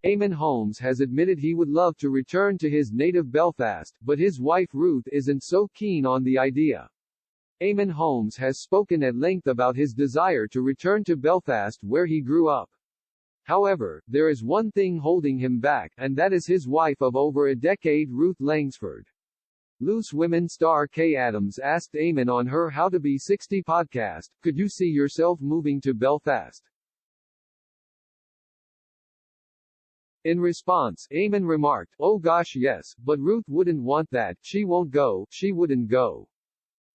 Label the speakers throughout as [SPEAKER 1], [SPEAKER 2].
[SPEAKER 1] Eamonn Holmes has admitted he would love to return to his native Belfast, but his wife Ruth isn't so keen on the idea. Eamonn Holmes has spoken at length about his desire to return to Belfast where he grew up. However, there is one thing holding him back, and that is his wife of over a decade, Ruth Langsford. Loose Women star Kay Adams asked Eamonn on her How to Be 60 podcast, "Could you see yourself moving to Belfast?" In response, Eamonn remarked, "Oh gosh yes, but Ruth wouldn't want that, she won't go, she wouldn't go."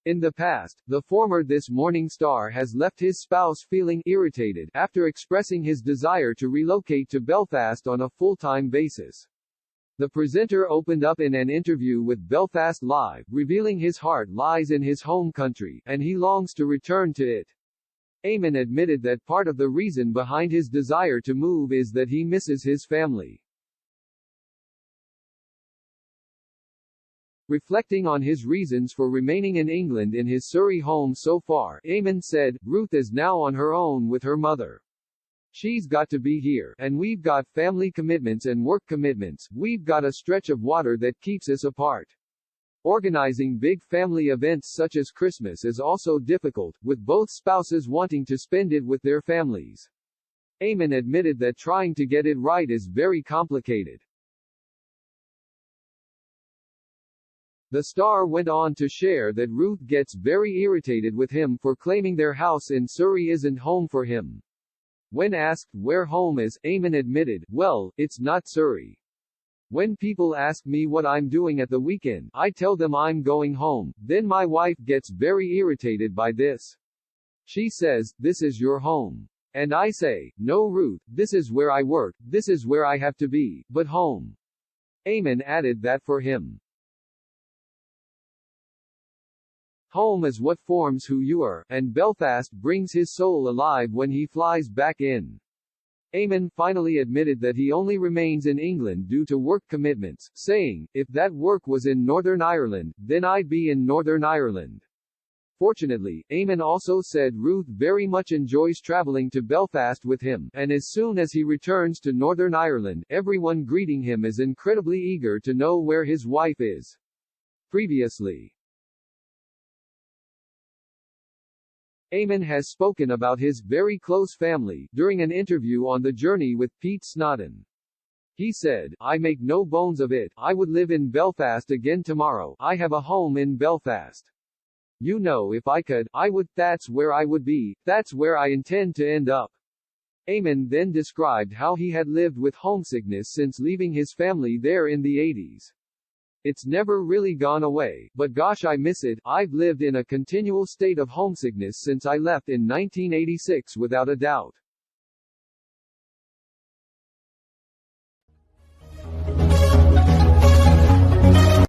[SPEAKER 1] In the past, the former This Morning star has left his spouse feeling irritated after expressing his desire to relocate to Belfast on a full-time basis. The presenter opened up in an interview with Belfast Live, revealing his heart lies in his home country, and he longs to return to it. Eamonn admitted that part of the reason behind his desire to move is that he misses his family. Reflecting on his reasons for remaining in England in his Surrey home so far, Eamonn said, "Ruth is now on her own with her mother. She's got to be here, and we've got family commitments and work commitments, we've got a stretch of water that keeps us apart. Organizing big family events such as Christmas is also difficult, with both spouses wanting to spend it with their families." Eamonn admitted that trying to get it right is very complicated. The star went on to share that Ruth gets very irritated with him for claiming their house in Surrey isn't home for him. When asked where home is, Eamonn admitted, "Well, it's not Surrey. When people ask me what I'm doing at the weekend, I tell them I'm going home, then my wife gets very irritated by this. She says, 'This is your home.' And I say, 'No Ruth, this is where I work, this is where I have to be, but home.'" Eamonn added that for him, home is what forms who you are, and Belfast brings his soul alive when he flies back in. Eamonn finally admitted that he only remains in England due to work commitments, saying, "If that work was in Northern Ireland, then I'd be in Northern Ireland." Fortunately, Eamonn also said Ruth very much enjoys traveling to Belfast with him, and as soon as he returns to Northern Ireland, everyone greeting him is incredibly eager to know where his wife is. Previously, Eamonn has spoken about his very close family during an interview on The Journey with Pete Snodden. He said, "I make no bones of it, I would live in Belfast again tomorrow, I have a home in Belfast. You know, if I could, I would, that's where I would be, that's where I intend to end up." Eamonn then described how he had lived with homesickness since leaving his family there in the 80s. "It's never really gone away, but gosh I miss it, I've lived in a continual state of homesickness since I left in 1986 without a doubt.